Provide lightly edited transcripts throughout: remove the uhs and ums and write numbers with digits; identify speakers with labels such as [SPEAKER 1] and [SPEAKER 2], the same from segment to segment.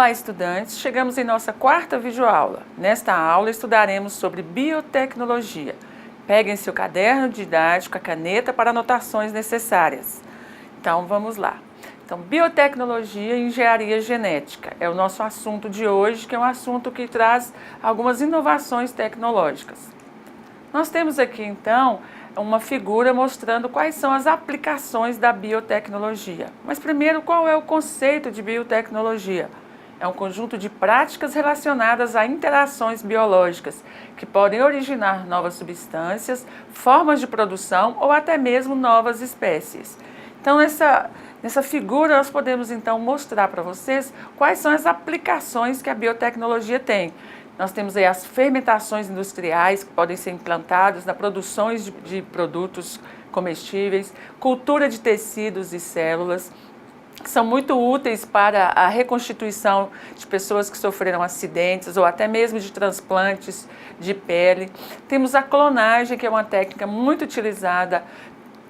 [SPEAKER 1] Olá, estudantes! Chegamos em nossa quarta videoaula. Nesta aula, estudaremos sobre biotecnologia. Peguem seu caderno didático, a caneta para anotações necessárias. Então, vamos lá. Então, biotecnologia e engenharia genética é o nosso assunto de hoje, que é um assunto que traz algumas inovações tecnológicas. Nós temos aqui, então, uma figura mostrando quais são as aplicações da biotecnologia. Mas primeiro, qual é o conceito de biotecnologia? É um conjunto de práticas relacionadas a interações biológicas, que podem originar novas substâncias, formas de produção ou até mesmo novas espécies. Então, nessa figura, nós podemos então mostrar para vocês quais são as aplicações que a biotecnologia tem. Nós temos aí as fermentações industriais, que podem ser implantadas na produção de produtos comestíveis, cultura de tecidos e células, que são muito úteis para a reconstituição de pessoas que sofreram acidentes ou até mesmo de transplantes de pele. Temos a clonagem, que é uma técnica muito utilizada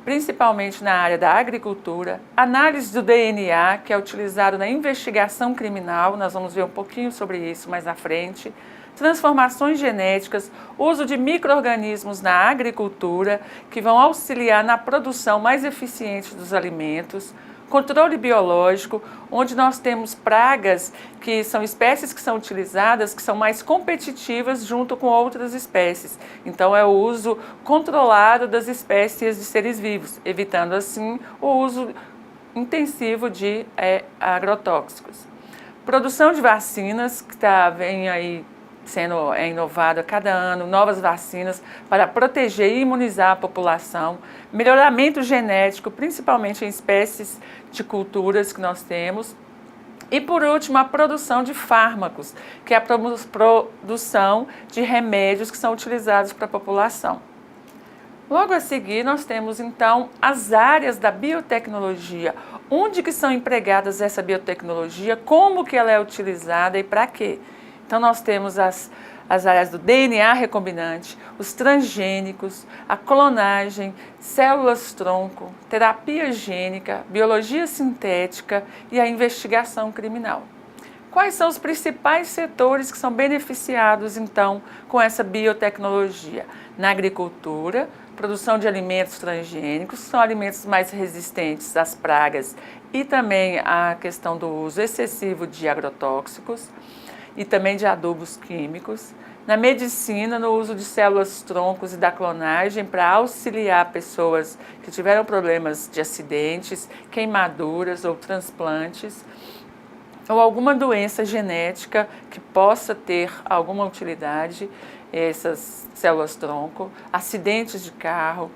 [SPEAKER 1] principalmente na área da agricultura, análise do DNA, que é utilizado na investigação criminal, nós vamos ver um pouquinho sobre isso mais à frente, transformações genéticas, uso de micro-organismos na agricultura, que vão auxiliar na produção mais eficiente dos alimentos, controle biológico, onde nós temos pragas, que são espécies que são utilizadas, que são mais competitivas junto com outras espécies. Então, é o uso controlado das espécies de seres vivos, evitando assim o uso intensivo de agrotóxicos. Produção de vacinas, que vem aí sendo inovado a cada ano, novas vacinas para proteger e imunizar a população, melhoramento genético, principalmente em espécies de culturas que nós temos, e por último a produção de fármacos, que é a produção de remédios que são utilizados para a população. Logo a seguir nós temos então as áreas da biotecnologia, onde que são empregadas essa biotecnologia, como que ela é utilizada e para quê. Então, nós temos as áreas do DNA recombinante, os transgênicos, a clonagem, células-tronco, terapia gênica, biologia sintética e a investigação criminal. Quais são os principais setores que são beneficiados, então, com essa biotecnologia? Na agricultura, produção de alimentos transgênicos, que são alimentos mais resistentes às pragas e também a questão do uso excessivo de agrotóxicos e também de adubos químicos. Na medicina, no uso de células-troncos e da clonagem para auxiliar pessoas que tiveram problemas de acidentes, queimaduras ou transplantes, ou alguma doença genética que possa ter alguma utilidade, essas células-tronco, acidentes de carro.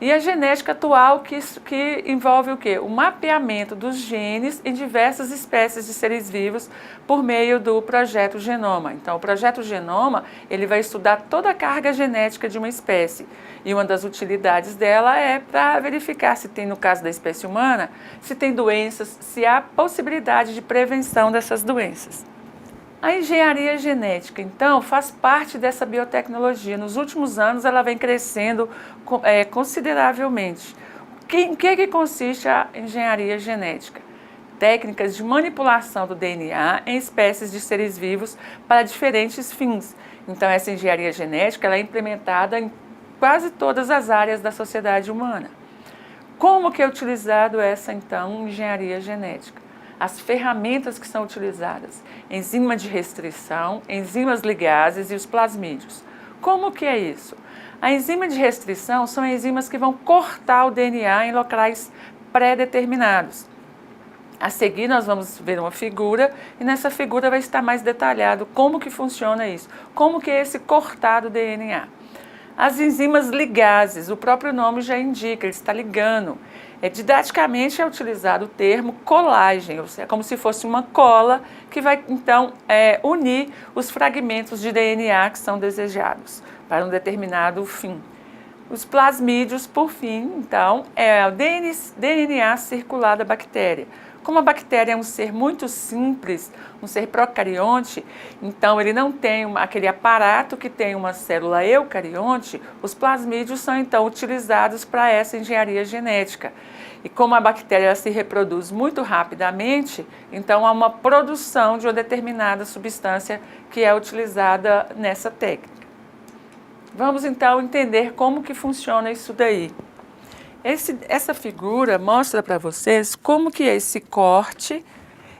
[SPEAKER 1] E a genética atual, que envolve o quê? O mapeamento dos genes em diversas espécies de seres vivos por meio do Projeto Genoma. Então, o Projeto Genoma, ele vai estudar toda a carga genética de uma espécie. E uma das utilidades dela é para verificar se tem, no caso da espécie humana, se tem doenças, se há possibilidade de prevenção dessas doenças. A engenharia genética, então, faz parte dessa biotecnologia. Nos últimos anos, ela vem crescendo consideravelmente. Em que consiste a engenharia genética? Técnicas de manipulação do DNA em espécies de seres vivos para diferentes fins. Então, essa engenharia genética ela é implementada em quase todas as áreas da sociedade humana. Como que é utilizado essa, então, engenharia genética? As ferramentas que são utilizadas, enzima de restrição, enzimas ligases e os plasmídios. Como que é isso? A enzima de restrição são enzimas que vão cortar o DNA em locais pré-determinados. A seguir nós vamos ver uma figura e nessa figura vai estar mais detalhado como que funciona isso, como que é esse cortado DNA. As enzimas ligases, o próprio nome já indica, ele está ligando. Didaticamente é utilizado o termo colagem, ou seja, como se fosse uma cola que vai então unir os fragmentos de DNA que são desejados para um determinado fim. Os plasmídios, por fim, então, é o DNA circular da bactéria. Como a bactéria é um ser muito simples, um ser procarionte, então ele não tem aquele aparato que tem uma célula eucarionte, os plasmídios são então utilizados para essa engenharia genética. E como a bactéria ela se reproduz muito rapidamente, então há uma produção de uma determinada substância que é utilizada nessa técnica. Vamos então entender como que funciona isso daí. Essa figura mostra para vocês como que é esse corte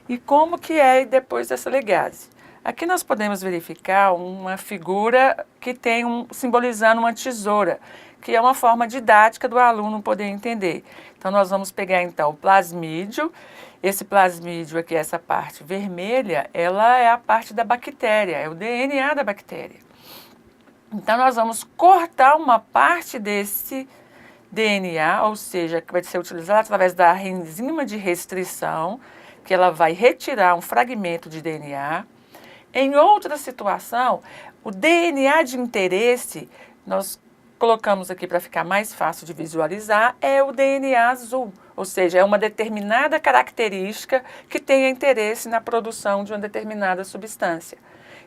[SPEAKER 1] e como que é depois dessa ligase. Aqui nós podemos verificar uma figura que tem simbolizando uma tesoura, que é uma forma didática do aluno poder entender. Então nós vamos pegar então o plasmídio. Esse plasmídio aqui, essa parte vermelha, ela é a parte da bactéria, é o DNA da bactéria. Então nós vamos cortar uma parte desse DNA, ou seja, que vai ser utilizado através da enzima de restrição, que ela vai retirar um fragmento de DNA. Em outra situação, o DNA de interesse, nós colocamos aqui para ficar mais fácil de visualizar, é o DNA azul, ou seja, é uma determinada característica que tenha interesse na produção de uma determinada substância.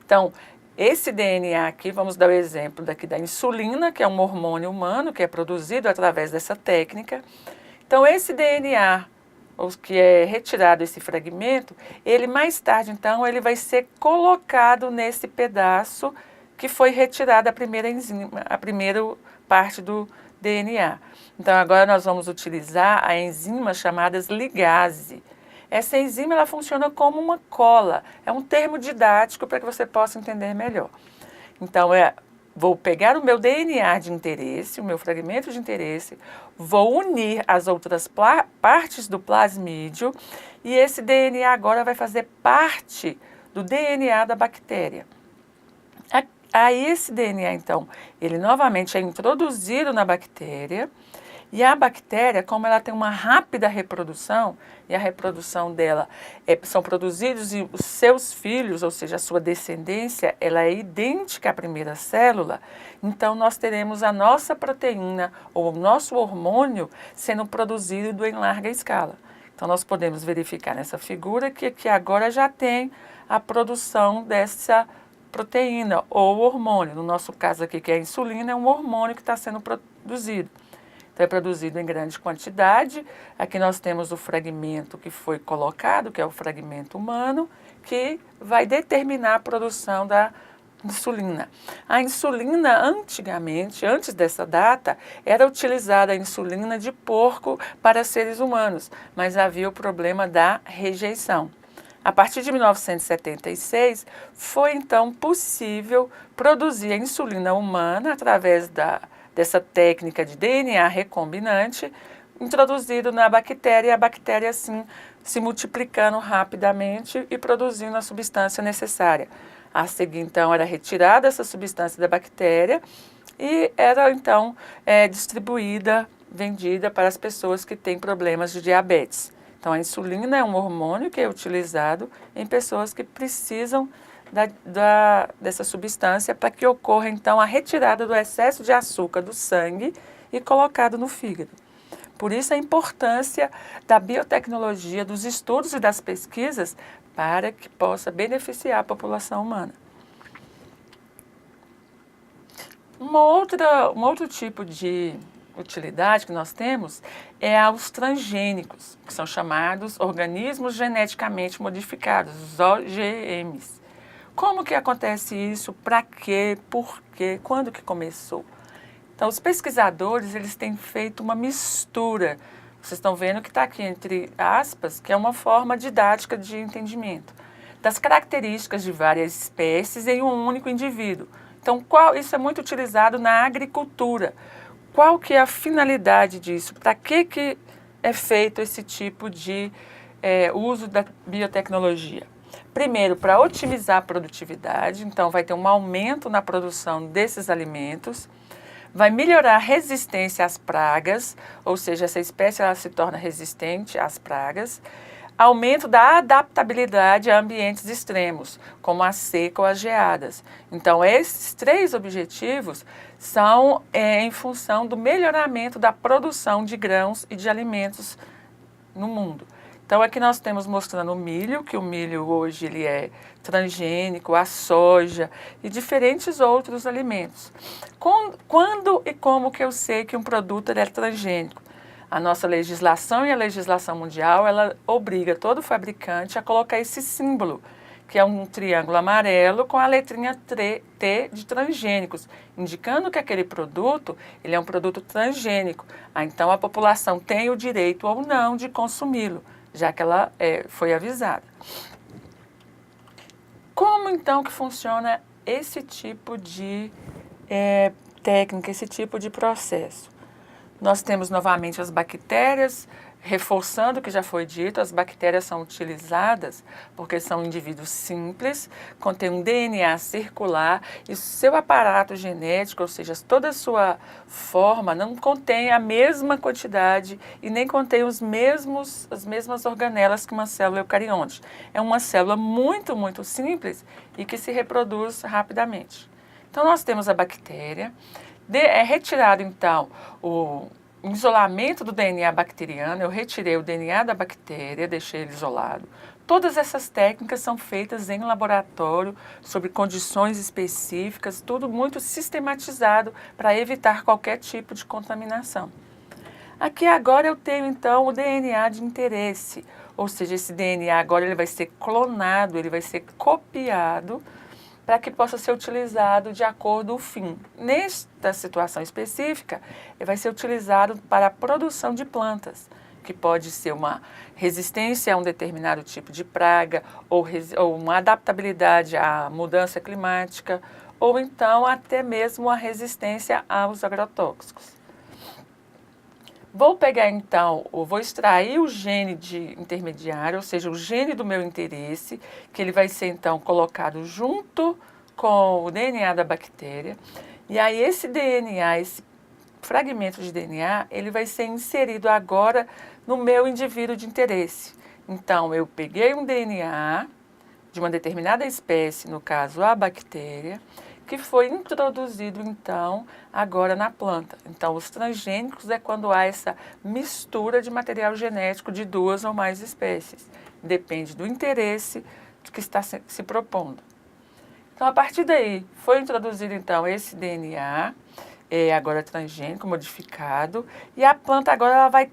[SPEAKER 1] Então, esse DNA aqui, vamos dar o exemplo daqui da insulina, que é um hormônio humano que é produzido através dessa técnica. Então, esse DNA, que é retirado esse fragmento, ele mais tarde, então, ele vai ser colocado nesse pedaço que foi retirada a primeira enzima, a primeira parte do DNA. Então, agora nós vamos utilizar a enzima chamada ligase. Essa enzima ela funciona como uma cola, é um termo didático para que você possa entender melhor. Então, vou pegar o meu DNA de interesse, o meu fragmento de interesse, vou unir as outras partes do plasmídio e esse DNA agora vai fazer parte do DNA da bactéria. Aí esse DNA, então, ele novamente é introduzido na bactéria. E a bactéria, como ela tem uma rápida reprodução, e a reprodução dela são produzidos e os seus filhos, ou seja, a sua descendência, ela é idêntica à primeira célula, então nós teremos a nossa proteína ou o nosso hormônio sendo produzido em larga escala. Então nós podemos verificar nessa figura que agora já tem a produção dessa proteína ou hormônio. No nosso caso aqui, que é a insulina, é um hormônio que está sendo produzido. Então, é produzido em grande quantidade. Aqui nós temos o fragmento que foi colocado, que é o fragmento humano, que vai determinar a produção da insulina. A insulina, antigamente, antes dessa data, era utilizada a insulina de porco para seres humanos, mas havia o problema da rejeição. A partir de 1976, foi então possível produzir a insulina humana através dessa técnica de DNA recombinante, introduzido na bactéria, e a bactéria assim se multiplicando rapidamente e produzindo a substância necessária. A seguir, então, era retirada essa substância da bactéria e era então distribuída, vendida para as pessoas que têm problemas de diabetes. Então, a insulina é um hormônio que é utilizado em pessoas que precisam dessa substância para que ocorra, então, a retirada do excesso de açúcar do sangue e colocado no fígado. Por isso, a importância da biotecnologia, dos estudos e das pesquisas para que possa beneficiar a população humana. Um outro tipo de utilidade que nós temos é os transgênicos, que são chamados organismos geneticamente modificados, os OGMs. Como que acontece isso? Para quê? Por quê? Quando que começou? Então, os pesquisadores, eles têm feito uma mistura. Vocês estão vendo que está aqui entre aspas, que é uma forma didática de entendimento das características de várias espécies em um único indivíduo. Então, isso é muito utilizado na agricultura. Qual que é a finalidade disso? Para que é feito esse tipo de uso da biotecnologia? Primeiro, para otimizar a produtividade, então vai ter um aumento na produção desses alimentos, vai melhorar a resistência às pragas, ou seja, essa espécie ela se torna resistente às pragas, aumento da adaptabilidade a ambientes extremos, como a seca ou as geadas. Então, esses três objetivos são em função do melhoramento da produção de grãos e de alimentos no mundo. Então, aqui nós temos mostrando o milho, que o milho hoje ele é transgênico, a soja e diferentes outros alimentos. Quando e como que eu sei que um produto é transgênico? A nossa legislação e a legislação mundial, ela obriga todo fabricante a colocar esse símbolo, que é um triângulo amarelo com a letrinha T de transgênicos, indicando que aquele produto ele é um produto transgênico. Então, a população tem o direito ou não de consumi-lo, já que ela foi avisada. Como, então, que funciona esse tipo de técnica, esse tipo de processo? Nós temos novamente as bactérias, reforçando o que já foi dito, as bactérias são utilizadas porque são indivíduos simples, contêm um DNA circular e seu aparato genético, ou seja, toda a sua forma, não contém a mesma quantidade e nem contém as mesmas organelas que uma célula eucarionte. É uma célula muito, muito simples e que se reproduz rapidamente. Então, nós temos a bactéria. É retirado, então, o isolamento do DNA bacteriano, eu retirei o DNA da bactéria, deixei ele isolado. Todas essas técnicas são feitas em laboratório, sob condições específicas, tudo muito sistematizado para evitar qualquer tipo de contaminação. Aqui agora eu tenho, então, o DNA de interesse, ou seja, esse DNA agora ele vai ser clonado, ele vai ser copiado, para que possa ser utilizado de acordo com o fim. Nesta situação específica, ele vai ser utilizado para a produção de plantas, que pode ser uma resistência a um determinado tipo de praga, ou uma adaptabilidade à mudança climática, ou então até mesmo a resistência aos agrotóxicos. Vou pegar então, vou extrair o gene de intermediário, ou seja, o gene do meu interesse, que ele vai ser então colocado junto com o DNA da bactéria. E aí esse DNA, esse fragmento de DNA, ele vai ser inserido agora no meu indivíduo de interesse. Então, eu peguei um DNA de uma determinada espécie, no caso a bactéria, que foi introduzido, então, agora na planta. Então, os transgênicos é quando há essa mistura de material genético de duas ou mais espécies. Depende do interesse que está se propondo. Então, a partir daí, foi introduzido, então, esse DNA, agora transgênico, modificado, e a planta agora ela vai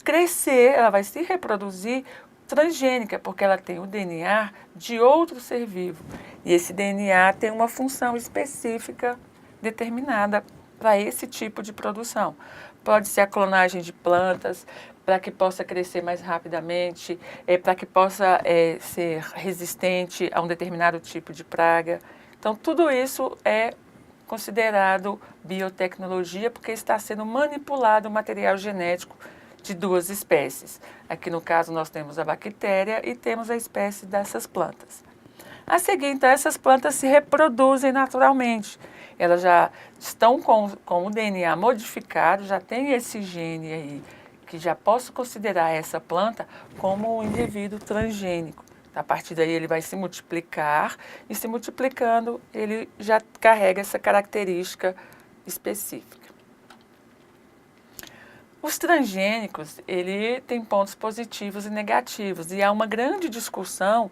[SPEAKER 1] crescer, ela vai se reproduzir transgênica, porque ela tem o DNA de outro ser vivo. E esse DNA tem uma função específica determinada para esse tipo de produção. Pode ser a clonagem de plantas, para que possa crescer mais rapidamente, para que possa ser resistente a um determinado tipo de praga. Então, tudo isso é considerado biotecnologia, porque está sendo manipulado o material genético de duas espécies. Aqui no caso nós temos a bactéria e temos a espécie dessas plantas. A seguir, então, essas plantas se reproduzem naturalmente. Elas já estão com o DNA modificado, já tem esse gene aí, que já posso considerar essa planta como um indivíduo transgênico. A partir daí ele vai se multiplicar e se multiplicando ele já carrega essa característica específica. Os transgênicos, ele tem pontos positivos e negativos, e há uma grande discussão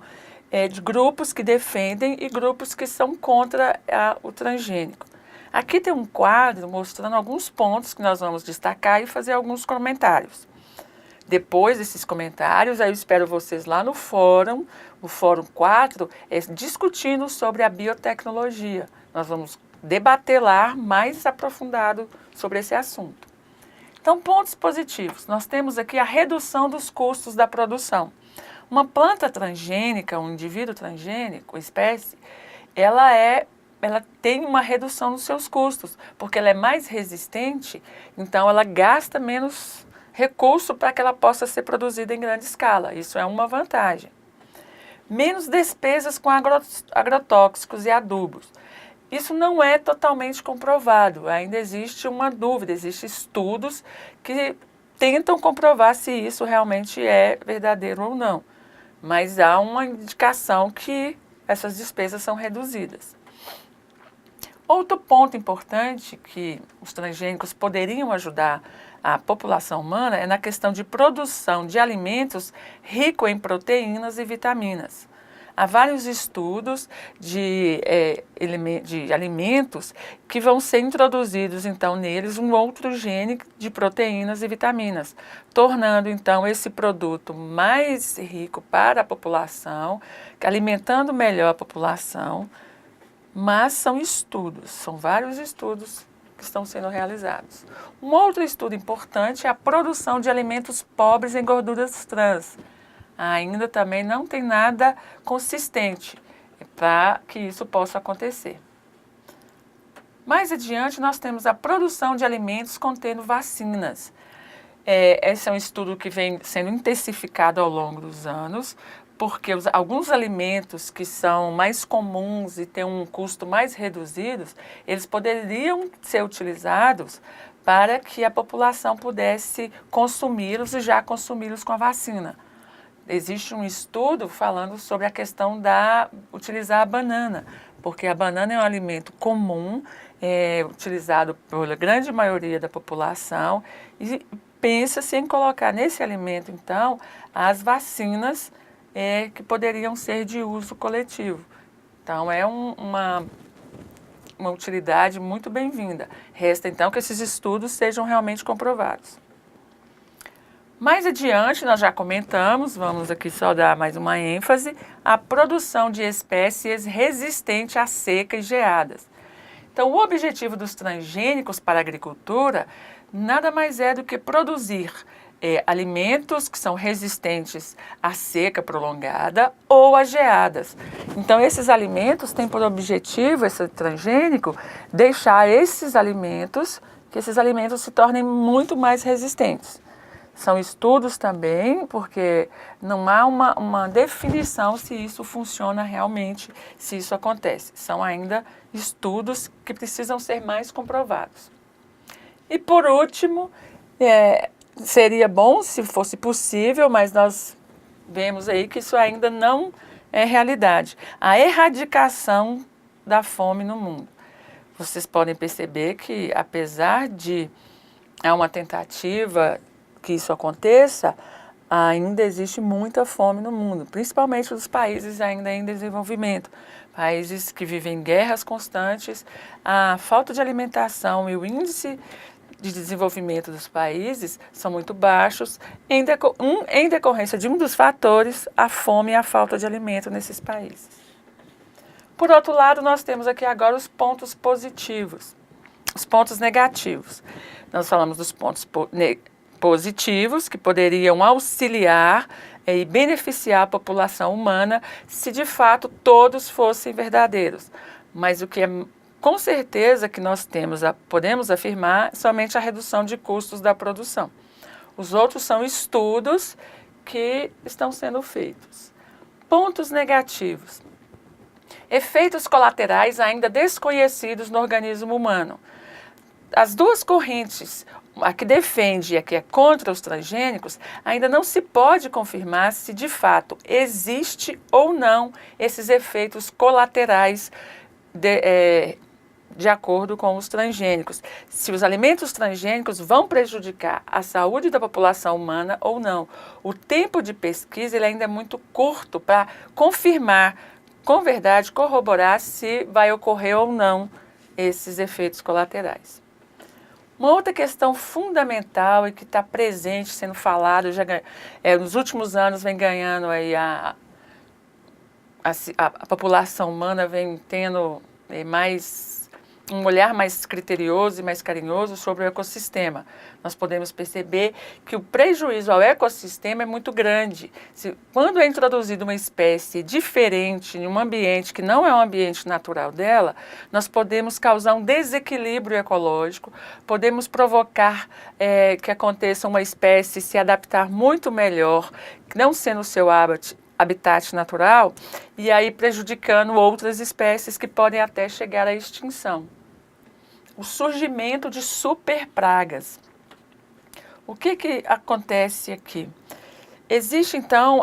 [SPEAKER 1] de grupos que defendem e grupos que são contra o transgênico. Aqui tem um quadro mostrando alguns pontos que nós vamos destacar e fazer alguns comentários. Depois desses comentários, eu espero vocês lá no fórum, o Fórum 4, discutindo sobre a biotecnologia. Nós vamos debater lá mais aprofundado sobre esse assunto. Então, pontos positivos. Nós temos aqui a redução dos custos da produção. Uma planta transgênica, um indivíduo transgênico, espécie, ela tem uma redução nos seus custos, porque ela é mais resistente, então ela gasta menos recurso para que ela possa ser produzida em grande escala. Isso é uma vantagem. Menos despesas com agrotóxicos e adubos. Isso não é totalmente comprovado, ainda existe uma dúvida, existem estudos que tentam comprovar se isso realmente é verdadeiro ou não, mas há uma indicação que essas despesas são reduzidas. Outro ponto importante que os transgênicos poderiam ajudar a população humana é na questão de produção de alimentos ricos em proteínas e vitaminas. Há vários estudos de alimentos que vão ser introduzidos, então, neles um outro gene de proteínas e vitaminas, tornando, então, esse produto mais rico para a população, alimentando melhor a população, mas são estudos, são vários estudos que estão sendo realizados. Um outro estudo importante é a produção de alimentos pobres em gorduras trans. Ainda também não tem nada consistente para que isso possa acontecer. Mais adiante, nós temos a produção de alimentos contendo vacinas. Esse é um estudo que vem sendo intensificado ao longo dos anos, porque alguns alimentos que são mais comuns e têm um custo mais reduzido, eles poderiam ser utilizados para que a população pudesse consumi-los e já consumi-los com a vacina. Existe um estudo falando sobre a questão da utilizar a banana, porque a banana é um alimento comum, utilizado pela grande maioria da população, e pensa-se em colocar nesse alimento, então, as vacinas que poderiam ser de uso coletivo. Então, é uma utilidade muito bem-vinda. Resta, então, que esses estudos sejam realmente comprovados. Mais adiante, nós já comentamos, vamos aqui só dar mais uma ênfase, a produção de espécies resistentes à seca e geadas. Então, o objetivo dos transgênicos para a agricultura nada mais é do que produzir alimentos que são resistentes à seca prolongada ou às geadas. Então, esses alimentos têm por objetivo, esse transgênico, deixar que esses alimentos se tornem muito mais resistentes. São estudos também, porque não há uma definição se isso funciona realmente, se isso acontece. São ainda estudos que precisam ser mais comprovados. E por último, seria bom se fosse possível, mas nós vemos aí que isso ainda não é realidade. A erradicação da fome no mundo. Vocês podem perceber que, apesar de uma tentativa que isso aconteça, ainda existe muita fome no mundo, principalmente nos países ainda em desenvolvimento, países que vivem guerras constantes, a falta de alimentação e o índice de desenvolvimento dos países são muito baixos, em decorrência de um dos fatores, a fome e a falta de alimento nesses países. Por outro lado, nós temos aqui agora os pontos positivos, os pontos negativos. Nós falamos dos pontos positivos, que poderiam auxiliar e beneficiar a população humana se de fato todos fossem verdadeiros. Mas o que é com certeza que nós podemos afirmar somente a redução de custos da produção. Os outros são estudos que estão sendo feitos. Pontos negativos. Efeitos colaterais ainda desconhecidos no organismo humano. As duas correntes, a que defende e a que é contra os transgênicos, ainda não se pode confirmar se de fato existe ou não esses efeitos colaterais de acordo com os transgênicos. Se os alimentos transgênicos vão prejudicar a saúde da população humana ou não. O tempo de pesquisa ele ainda é muito curto para confirmar, com verdade, corroborar se vai ocorrer ou não esses efeitos colaterais. Uma outra questão fundamental e que está presente, sendo falado, nos últimos anos vem ganhando aí a população humana vem tendo um olhar mais criterioso e mais carinhoso sobre o ecossistema. Nós podemos perceber que o prejuízo ao ecossistema é muito grande. Quando é introduzida uma espécie diferente em um ambiente que não é um ambiente natural dela, nós podemos causar um desequilíbrio ecológico, podemos provocar que aconteça uma espécie se adaptar muito melhor, não sendo o seu habitat natural, e aí prejudicando outras espécies que podem até chegar à extinção. O surgimento de superpragas. O que acontece aqui? Existe então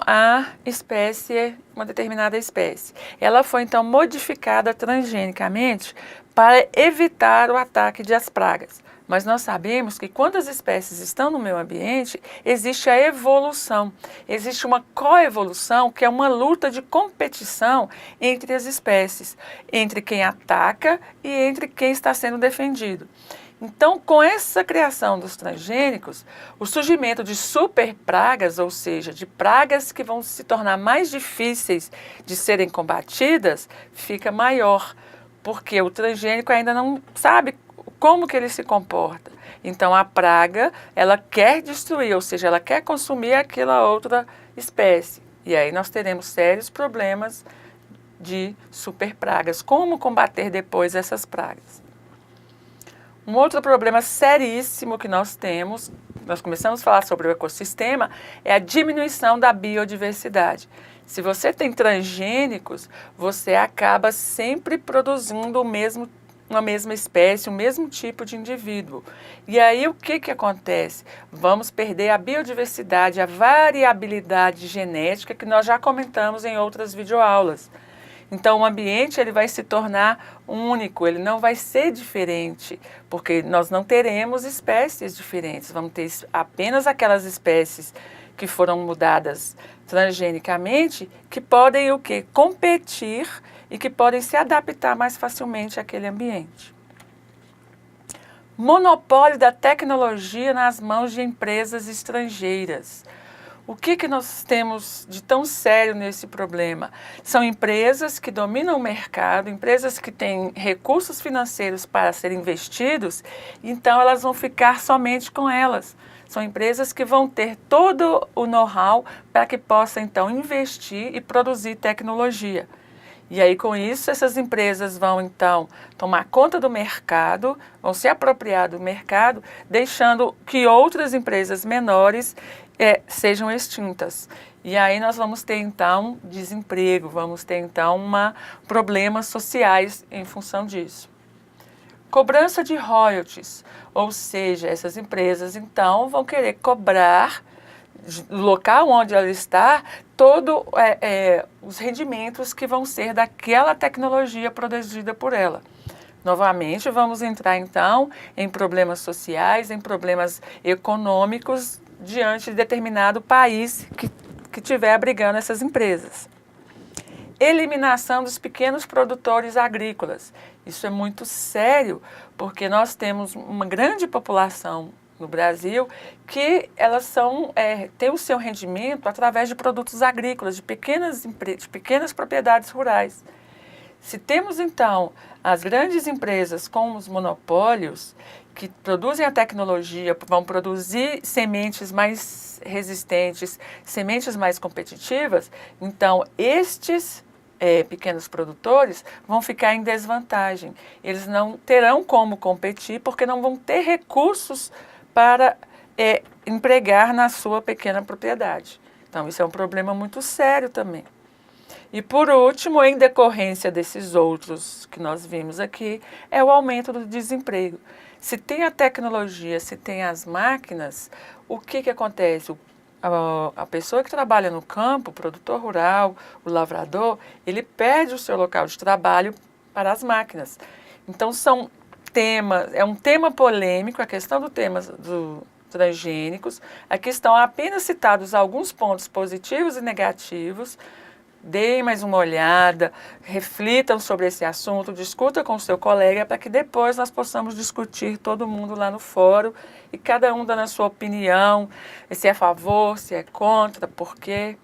[SPEAKER 1] uma determinada espécie. Ela foi então modificada transgenicamente para evitar o ataque das pragas. mas nós sabemos que quando as espécies estão no meio ambiente, existe a evolução, existe uma coevolução, que é uma luta de competição entre as espécies, entre quem ataca e entre quem está sendo defendido. Então, com essa criação dos transgênicos, o surgimento de superpragas, ou seja, de pragas que vão se tornar mais difíceis de serem combatidas, fica maior, porque o transgênico ainda não sabe como que ele se comporta. Então, a praga, ela quer destruir, ou seja, ela quer consumir aquela outra espécie. E aí nós teremos sérios problemas de superpragas. Como combater depois essas pragas? Um outro problema seríssimo que nós temos, nós começamos a falar sobre o ecossistema, é a diminuição da biodiversidade. Se você tem transgênicos, você acaba sempre produzindo uma mesma espécie, o mesmo tipo de indivíduo. E aí o que acontece? Vamos perder a biodiversidade, a variabilidade genética que nós já comentamos em outras videoaulas. Então, o ambiente ele vai se tornar único, ele não vai ser diferente, porque nós não teremos espécies diferentes, vamos ter apenas aquelas espécies que foram mudadas transgenicamente, que podem o quê? Competir e que podem se adaptar mais facilmente àquele ambiente. Monopólio da tecnologia nas mãos de empresas estrangeiras. O que nós temos de tão sério nesse problema? São empresas que dominam o mercado, empresas que têm recursos financeiros para serem investidos, então elas vão ficar somente com elas. São empresas que vão ter todo o know-how para que possam então investir e produzir tecnologia. E aí com isso essas empresas vão então tomar conta do mercado, vão se apropriar do mercado, deixando que outras empresas menores sejam extintas. E aí nós vamos ter então desemprego, vamos ter então problemas sociais em função disso. Cobrança de royalties, ou seja, essas empresas então vão querer cobrar do local onde ela está todos os rendimentos que vão ser daquela tecnologia produzida por ela. Novamente, vamos entrar então em problemas sociais, em problemas econômicos diante de determinado país que estiver abrigando essas empresas. Eliminação dos pequenos produtores agrícolas. Isso é muito sério, porque nós temos uma grande população no Brasil que elas têm o seu rendimento através de produtos agrícolas, de pequenas propriedades rurais. Se temos então as grandes empresas com os monopólios que produzem a tecnologia, vão produzir sementes mais resistentes, sementes mais competitivas, então estes pequenos produtores vão ficar em desvantagem. Eles não terão como competir porque não vão ter recursos para empregar na sua pequena propriedade. Então isso é um problema muito sério também. E por último, em decorrência desses outros que nós vimos aqui, é o aumento do desemprego. Se tem a tecnologia, se tem as máquinas, o que acontece? A pessoa que trabalha no campo, o produtor rural, o lavrador, ele perde o seu local de trabalho para as máquinas. Então é um tema polêmico, a questão do tema dos transgênicos. Aqui estão apenas citados alguns pontos positivos e negativos. Deem mais uma olhada, reflitam sobre esse assunto, discuta com o seu colega para que depois nós possamos discutir todo mundo lá no fórum e cada um dando a sua opinião, se é a favor, se é contra, por quê,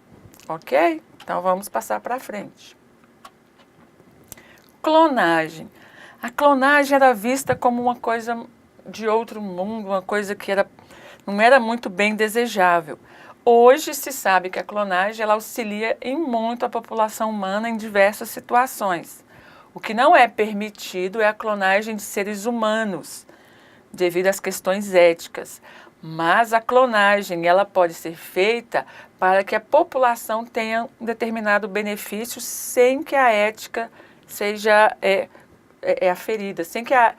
[SPEAKER 1] ok? Então vamos passar para frente. Clonagem. A clonagem era vista como uma coisa de outro mundo, uma coisa que não era muito bem desejável. Hoje se sabe que a clonagem ela auxilia em muito a população humana em diversas situações. O que não é permitido é a clonagem de seres humanos, devido às questões éticas. Mas a clonagem ela pode ser feita para que a população tenha um determinado benefício sem que a ética seja aferida, sem que a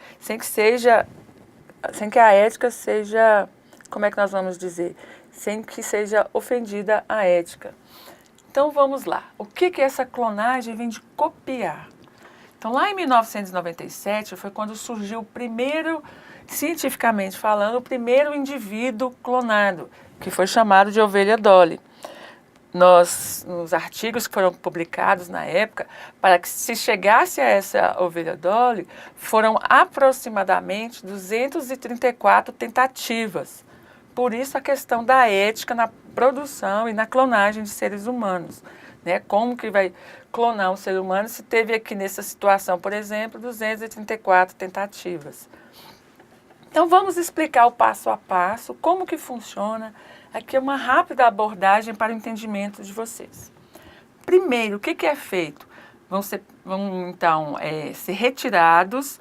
[SPEAKER 1] ética seja, como é que nós vamos dizer? Sem que seja ofendida a ética. Então vamos lá. O que essa clonagem vem de copiar? Então lá em 1997 foi quando surgiu o primeiro cientificamente falando, o primeiro indivíduo clonado, que foi chamado de ovelha Dolly. Nos artigos que foram publicados na época, para que se chegasse a essa ovelha Dolly, foram aproximadamente 234 tentativas. Por isso a questão da ética na produção e na clonagem de seres humanos. Né? Como que vai clonar um ser humano se teve aqui nessa situação, por exemplo, 234 tentativas. Então vamos explicar o passo a passo, como que funciona. Aqui é uma rápida abordagem para o entendimento de vocês. Primeiro, o que é feito? Vão então ser retirados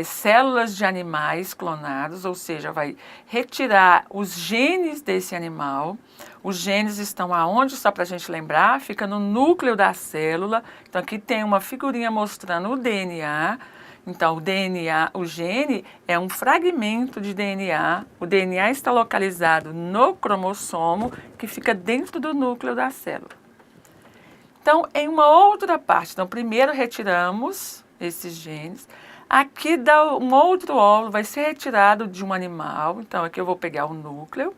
[SPEAKER 1] células de animais clonados, ou seja, vai retirar os genes desse animal. Os genes estão aonde, só para a gente lembrar? Fica no núcleo da célula. Então aqui tem uma figurinha mostrando o DNA. Então, o DNA, o gene é um fragmento de DNA. O DNA está localizado no cromossomo, que fica dentro do núcleo da célula. Então, em uma outra parte, então, primeiro retiramos esses genes. Aqui dá um outro óvulo, vai ser retirado de um animal. Então, aqui eu vou pegar o núcleo,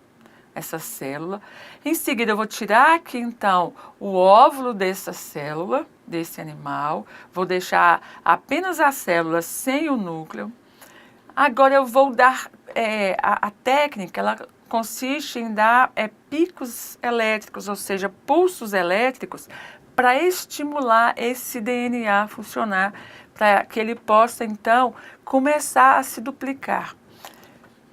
[SPEAKER 1] essa célula. Em seguida, eu vou tirar aqui, então, o óvulo dessa célula, desse animal. Vou deixar apenas a célula sem o núcleo. Agora, eu vou dar, a técnica, ela consiste em dar picos elétricos, ou seja, pulsos elétricos, para estimular esse DNA a funcionar, para que ele possa, então, começar a se duplicar.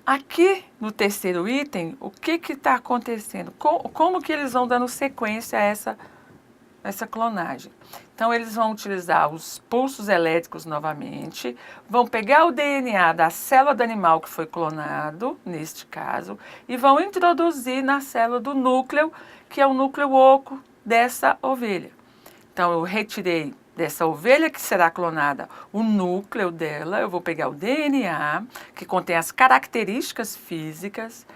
[SPEAKER 1] Aqui no terceiro item, o que está acontecendo? Como que eles vão dando sequência a essa clonagem? Então, eles vão utilizar os pulsos elétricos novamente, vão pegar o DNA da célula do animal que foi clonado, neste caso, e vão introduzir na célula do núcleo, que é o núcleo oco dessa ovelha. Então, eu retirei dessa ovelha que será clonada o núcleo dela, eu vou pegar o DNA, que contém as características físicas,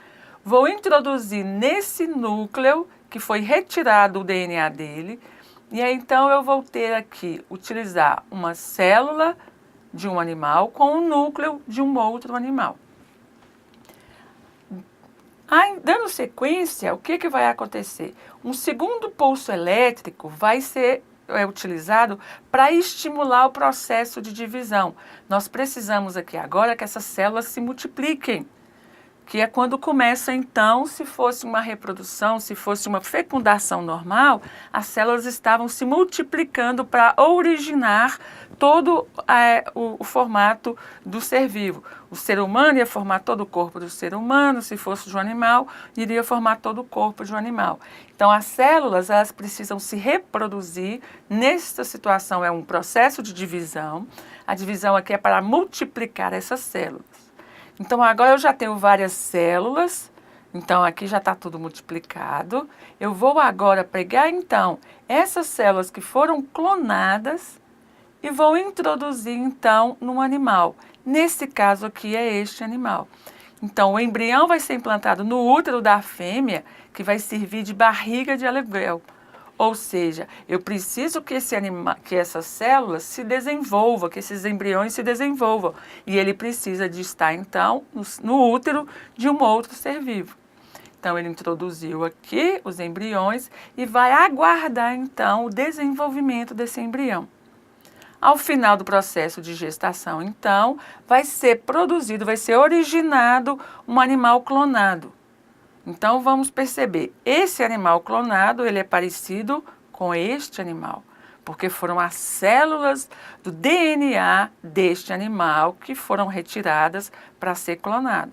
[SPEAKER 1] vou introduzir nesse núcleo, que foi retirado o DNA dele, e aí então eu vou ter aqui, utilizar uma célula de um animal com o núcleo de um outro animal. Dando sequência, o que vai acontecer? Um segundo pulso elétrico vai ser utilizado para estimular o processo de divisão. Nós precisamos aqui agora que essas células se multipliquem, que é quando começa então, se fosse uma reprodução, se fosse uma fecundação normal, as células estavam se multiplicando para originar todo o formato do ser vivo. O ser humano ia formar todo o corpo do ser humano, se fosse de um animal, iria formar todo o corpo de um animal. Então, as células, elas precisam se reproduzir. Nesta situação, é um processo de divisão. A divisão aqui é para multiplicar essas células. Então, agora eu já tenho várias células, então aqui já está tudo multiplicado. Eu vou agora pegar, então, essas células que foram clonadas e vou introduzir, então, num animal. Nesse caso aqui é este animal. Então, o embrião vai ser implantado no útero da fêmea, que vai servir de barriga de aluguel. Ou seja, eu preciso que essas células se desenvolvam, que esses embriões se desenvolvam. E ele precisa de estar, então, no útero de um outro ser vivo. Então, ele introduziu aqui os embriões e vai aguardar, então, o desenvolvimento desse embrião. Ao final do processo de gestação, então, vai ser produzido, vai ser originado um animal clonado. Então, vamos perceber, esse animal clonado, ele é parecido com este animal, porque foram as células do DNA deste animal que foram retiradas para ser clonado.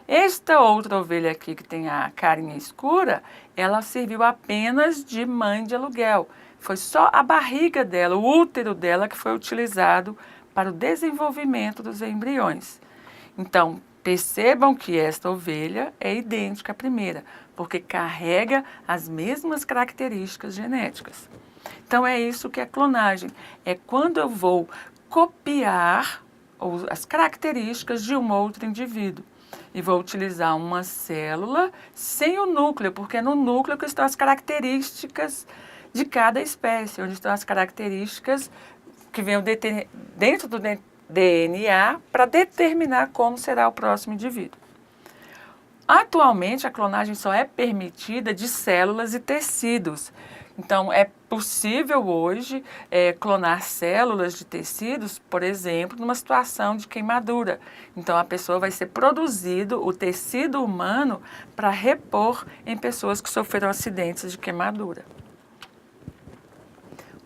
[SPEAKER 1] Esta outra ovelha aqui, que tem a carinha escura, ela serviu apenas de mãe de aluguel. Foi só a barriga dela, o útero dela, que foi utilizado para o desenvolvimento dos embriões. Então, percebam que esta ovelha é idêntica à primeira, porque carrega as mesmas características genéticas. Então, é isso que é clonagem. É quando eu vou copiar as características de um outro indivíduo. E vou utilizar uma célula sem o núcleo, porque é no núcleo que estão as características de cada espécie, onde estão as características que vêm dentro DNA para determinar como será o próximo indivíduo. Atualmente, a clonagem só é permitida de células e tecidos. Então, é possível hoje clonar células de tecidos, por exemplo, numa situação de queimadura. Então, a pessoa vai ser produzido o tecido humano para repor em pessoas que sofreram acidentes de queimadura.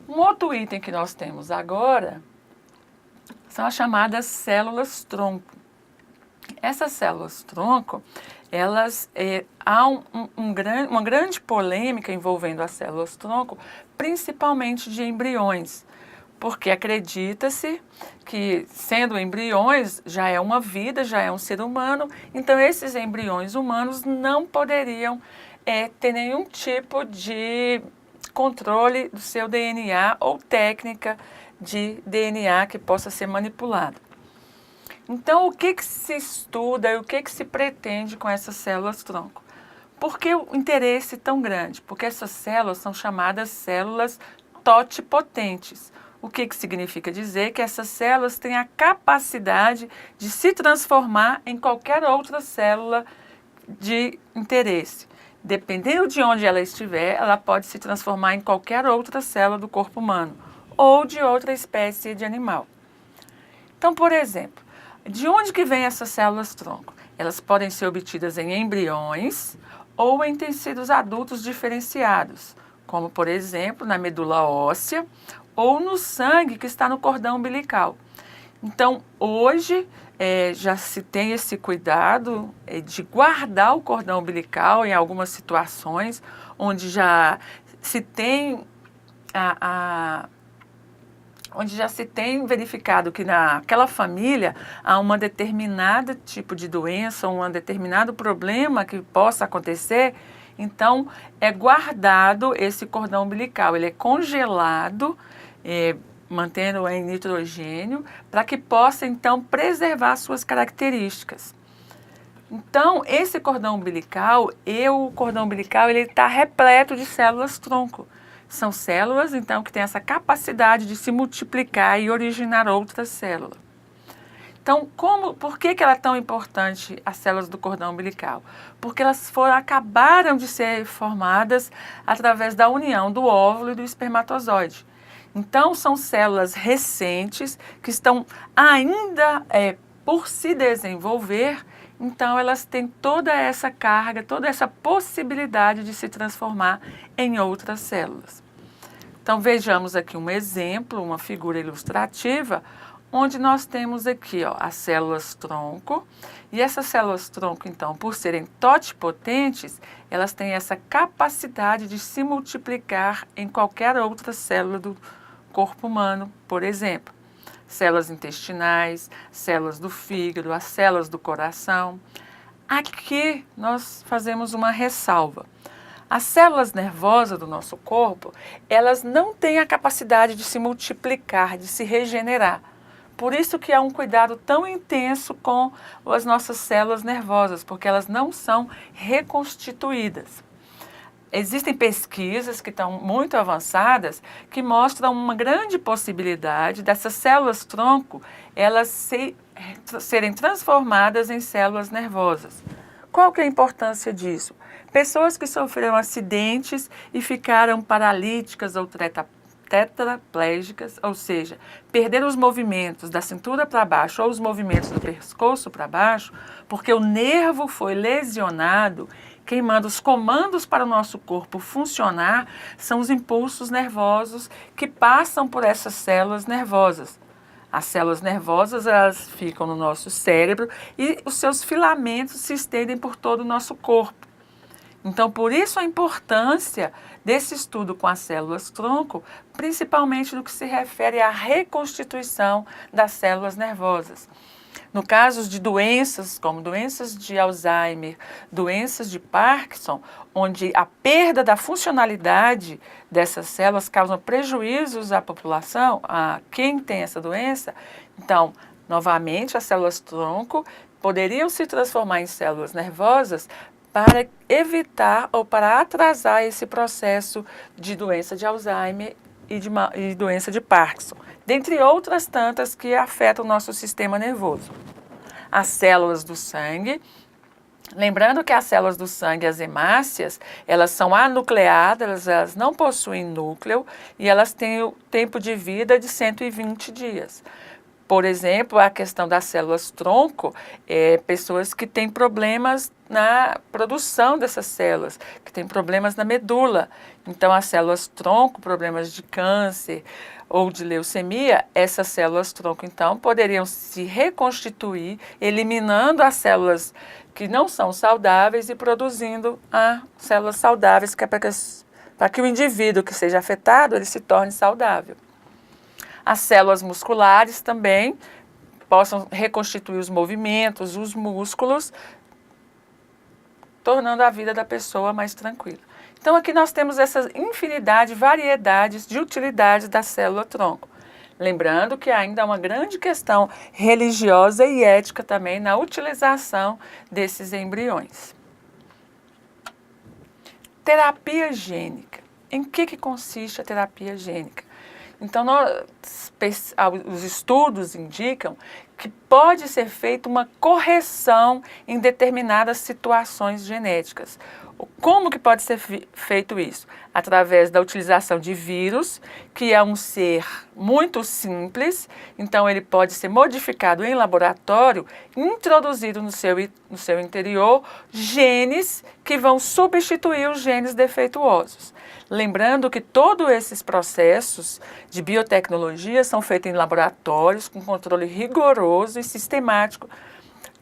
[SPEAKER 1] Um outro item que nós temos agora são as chamadas células-tronco. Essas células-tronco, há uma grande polêmica envolvendo as células-tronco, principalmente de embriões, porque acredita-se que, sendo embriões, já é uma vida, já é um ser humano, então esses embriões humanos não poderiam ter nenhum tipo de controle do seu DNA ou técnica de DNA que possa ser manipulado. Então, o que se estuda e o que se pretende com essas células-tronco? Por que o interesse tão grande? Porque essas células são chamadas células totipotentes. O que significa dizer que essas células têm a capacidade de se transformar em qualquer outra célula de interesse. Dependendo de onde ela estiver, ela pode se transformar em qualquer outra célula do corpo humano ou de outra espécie de animal. Então, por exemplo, de onde que vêm essas células-tronco? Elas podem ser obtidas em embriões ou em tecidos adultos diferenciados, como, por exemplo, na medula óssea ou no sangue que está no cordão umbilical. Então, hoje, já se tem esse cuidado de guardar o cordão umbilical em algumas situações onde já se tem onde já se tem verificado que naquela família há uma determinada tipo de doença, um determinado problema que possa acontecer, então é guardado esse cordão umbilical, ele é congelado, mantendo em nitrogênio, para que possa então preservar suas características. Então, esse cordão umbilical, ele está repleto de células-tronco. São células, então, que têm essa capacidade de se multiplicar e originar outra célula. Então, por que ela é tão importante, as células do cordão umbilical? Porque elas acabaram de ser formadas através da união do óvulo e do espermatozoide. Então, são células recentes que estão ainda por se desenvolver, então elas têm toda essa carga, toda essa possibilidade de se transformar em outras células. Então, vejamos aqui um exemplo, uma figura ilustrativa, onde nós temos aqui as células-tronco, e essas células-tronco, então, por serem totipotentes, elas têm essa capacidade de se multiplicar em qualquer outra célula do corpo humano, por exemplo. Células intestinais, células do fígado, as células do coração. Aqui nós fazemos uma ressalva. As células nervosas do nosso corpo, elas não têm a capacidade de se multiplicar, de se regenerar. Por isso que há um cuidado tão intenso com as nossas células nervosas, porque elas não são reconstituídas. Existem pesquisas que estão muito avançadas que mostram uma grande possibilidade dessas células-tronco elas serem transformadas em células nervosas. Qual que é a importância disso? Pessoas que sofreram acidentes e ficaram paralíticas ou tetraplégicas, ou seja, perderam os movimentos da cintura para baixo ou os movimentos do pescoço para baixo, porque o nervo foi lesionado. Quem manda os comandos para o nosso corpo funcionar são os impulsos nervosos que passam por essas células nervosas. As células nervosas, elas ficam no nosso cérebro e os seus filamentos se estendem por todo o nosso corpo. Então, por isso a importância desse estudo com as células-tronco, principalmente no que se refere à reconstituição das células nervosas. No caso de doenças como doenças de Alzheimer, doenças de Parkinson, onde a perda da funcionalidade dessas células causa prejuízos à população, a quem tem essa doença, então, novamente, as células-tronco poderiam se transformar em células nervosas para evitar ou para atrasar esse processo de doença de Alzheimer e doença de Parkinson, dentre outras tantas que afetam o nosso sistema nervoso. As células do sangue. Lembrando que as células do sangue, as hemácias, elas são anucleadas, elas não possuem núcleo e elas têm o tempo de vida de 120 dias. Por exemplo, a questão das células tronco, pessoas que têm problemas na produção dessas células, que têm problemas na medula. Então, as células tronco, problemas de câncer ou de leucemia, essas células tronco, então, poderiam se reconstituir, eliminando as células que não são saudáveis e produzindo as células saudáveis, que é para que o indivíduo que seja afetado, ele se torne saudável. As células musculares também possam reconstituir os movimentos, os músculos, tornando a vida da pessoa mais tranquila. Então aqui nós temos essa infinidade, variedades de utilidades da célula tronco. Lembrando que ainda há uma grande questão religiosa e ética também na utilização desses embriões. Terapia gênica. Em que consiste a terapia gênica? Então, os estudos indicam que pode ser feita uma correção em determinadas situações genéticas. Como que pode ser feito isso? Através da utilização de vírus, que é um ser muito simples, então ele pode ser modificado em laboratório, introduzido no seu interior genes que vão substituir os genes defeituosos. Lembrando que todos esses processos de biotecnologia são feitos em laboratórios com controle rigoroso e sistemático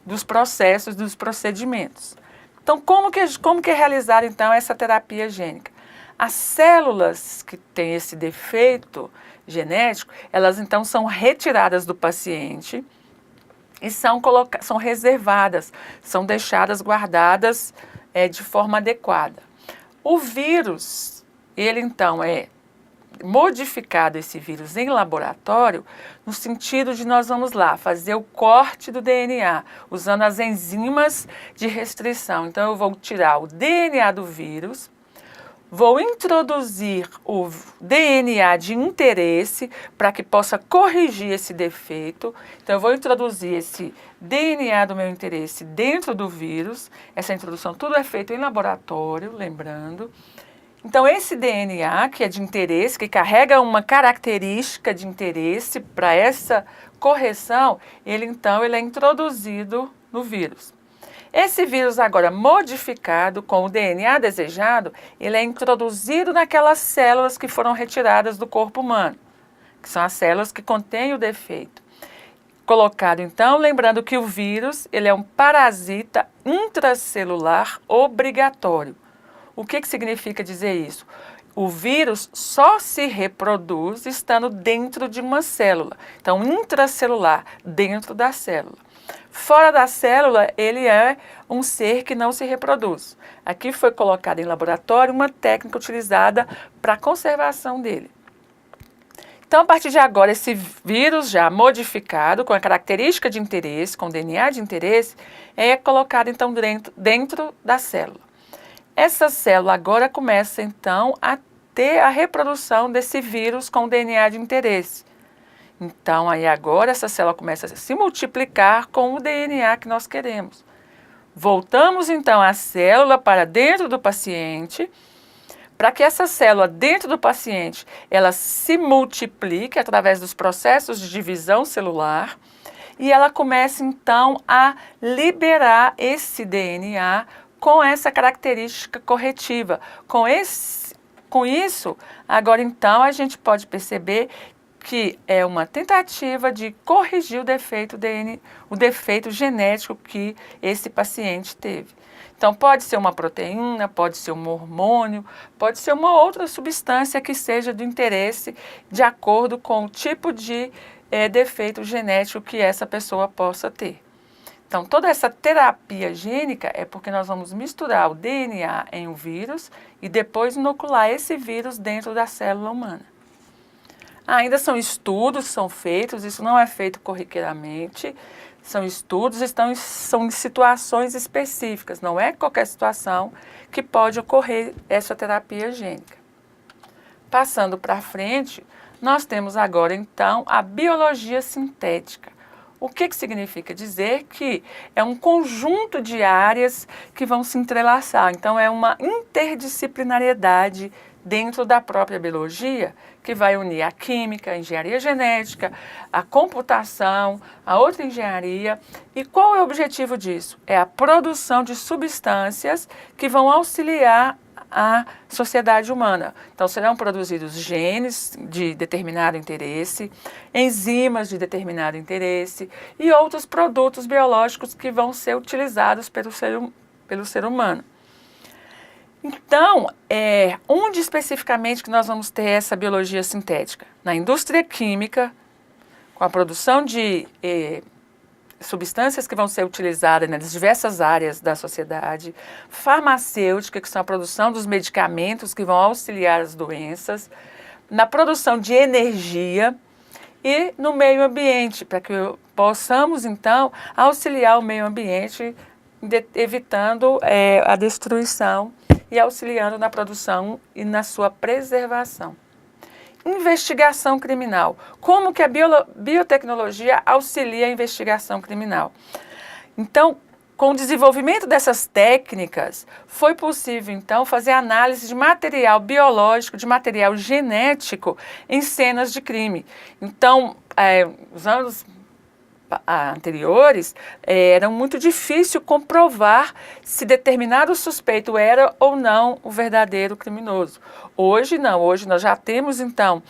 [SPEAKER 1] dos processos, dos procedimentos. Então, como que é realizar então essa terapia gênica? As células que têm esse defeito genético, elas então são retiradas do paciente e são reservadas, são deixadas guardadas de forma adequada. O vírus, ele então é modificado, esse vírus em laboratório, no sentido de nós vamos lá fazer o corte do DNA, usando as enzimas de restrição. Então eu vou tirar o DNA do vírus, vou introduzir o DNA de interesse para que possa corrigir esse defeito. Então eu vou introduzir esse DNA do meu interesse dentro do vírus. Essa introdução tudo é feito em laboratório, lembrando. Então, esse DNA, que é de interesse, que carrega uma característica de interesse para essa correção, ele é introduzido no vírus. Esse vírus agora modificado com o DNA desejado, ele é introduzido naquelas células que foram retiradas do corpo humano, que são as células que contêm o defeito. Colocado então, lembrando que o vírus, ele é um parasita intracelular obrigatório. O que significa dizer isso? O vírus só se reproduz estando dentro de uma célula. Então, intracelular, dentro da célula. Fora da célula, ele é um ser que não se reproduz. Aqui foi colocada em laboratório uma técnica utilizada para a conservação dele. Então, a partir de agora, esse vírus já modificado, com a característica de interesse, com DNA de interesse, é colocado então dentro da célula. Essa célula agora começa, então, a ter a reprodução desse vírus com DNA de interesse. Então, aí agora essa célula começa a se multiplicar com o DNA que nós queremos. Voltamos, então, a célula para dentro do paciente, para que essa célula dentro do paciente, ela se multiplique através dos processos de divisão celular e ela comece, então, a liberar esse DNA com essa característica corretiva. Com isso, agora então a gente pode perceber que é uma tentativa de corrigir o defeito genético que esse paciente teve. Então pode ser uma proteína, pode ser um hormônio, pode ser uma outra substância que seja de interesse de acordo com o tipo de defeito genético que essa pessoa possa ter. Então, toda essa terapia gênica é porque nós vamos misturar o DNA em um vírus e depois inocular esse vírus dentro da célula humana. Ainda são estudos, são feitos, isso não é feito corriqueiramente, são estudos, são em situações específicas, não é qualquer situação que pode ocorrer essa terapia gênica. Passando para frente, nós temos agora então a biologia sintética. O que significa? Dizer que é um conjunto de áreas que vão se entrelaçar. Então, é uma interdisciplinariedade dentro da própria biologia que vai unir a química, a engenharia genética, a computação, a outra engenharia. E qual é o objetivo disso? É a produção de substâncias que vão auxiliar a sociedade humana. Então, serão produzidos genes de determinado interesse, enzimas de determinado interesse e outros produtos biológicos que vão ser utilizados pelo ser humano. Então, onde especificamente que nós vamos ter essa biologia sintética? Na indústria química, com a produção de substâncias que vão ser utilizadas nas diversas áreas da sociedade, farmacêutica, que são a produção dos medicamentos que vão auxiliar as doenças, na produção de energia e no meio ambiente, para que possamos, então, auxiliar o meio ambiente, evitando a destruição e auxiliando na produção e na sua preservação. Investigação criminal. Como que a biotecnologia auxilia a investigação criminal? Então, com o desenvolvimento dessas técnicas, foi possível, então, fazer análise de material biológico, de material genético em cenas de crime. Então, os anos anteriores, era muito difícil comprovar se determinado suspeito era ou não o verdadeiro criminoso. Hoje não, hoje nós já temos então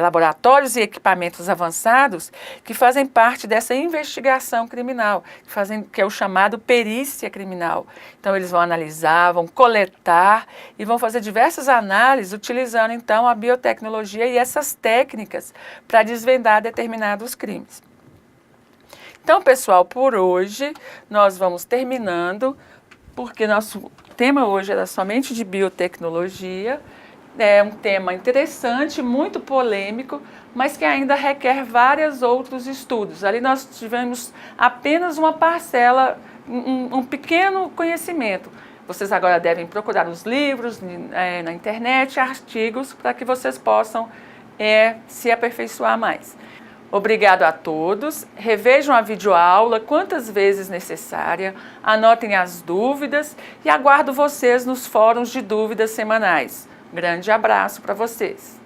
[SPEAKER 1] laboratórios e equipamentos avançados que fazem parte dessa investigação criminal, que é o chamado perícia criminal. Então eles vão analisar, vão coletar e vão fazer diversas análises utilizando então a biotecnologia e essas técnicas para desvendar determinados crimes. Então, pessoal, por hoje nós vamos terminando, porque nosso tema hoje era somente de biotecnologia. É um tema interessante, muito polêmico, mas que ainda requer vários outros estudos. Ali nós tivemos apenas uma parcela, um pequeno conhecimento. Vocês agora devem procurar os livros na internet, artigos, para que vocês possam se aperfeiçoar mais. Obrigado a todos. Revejam a videoaula quantas vezes necessária, anotem as dúvidas e aguardo vocês nos fóruns de dúvidas semanais. Grande abraço para vocês.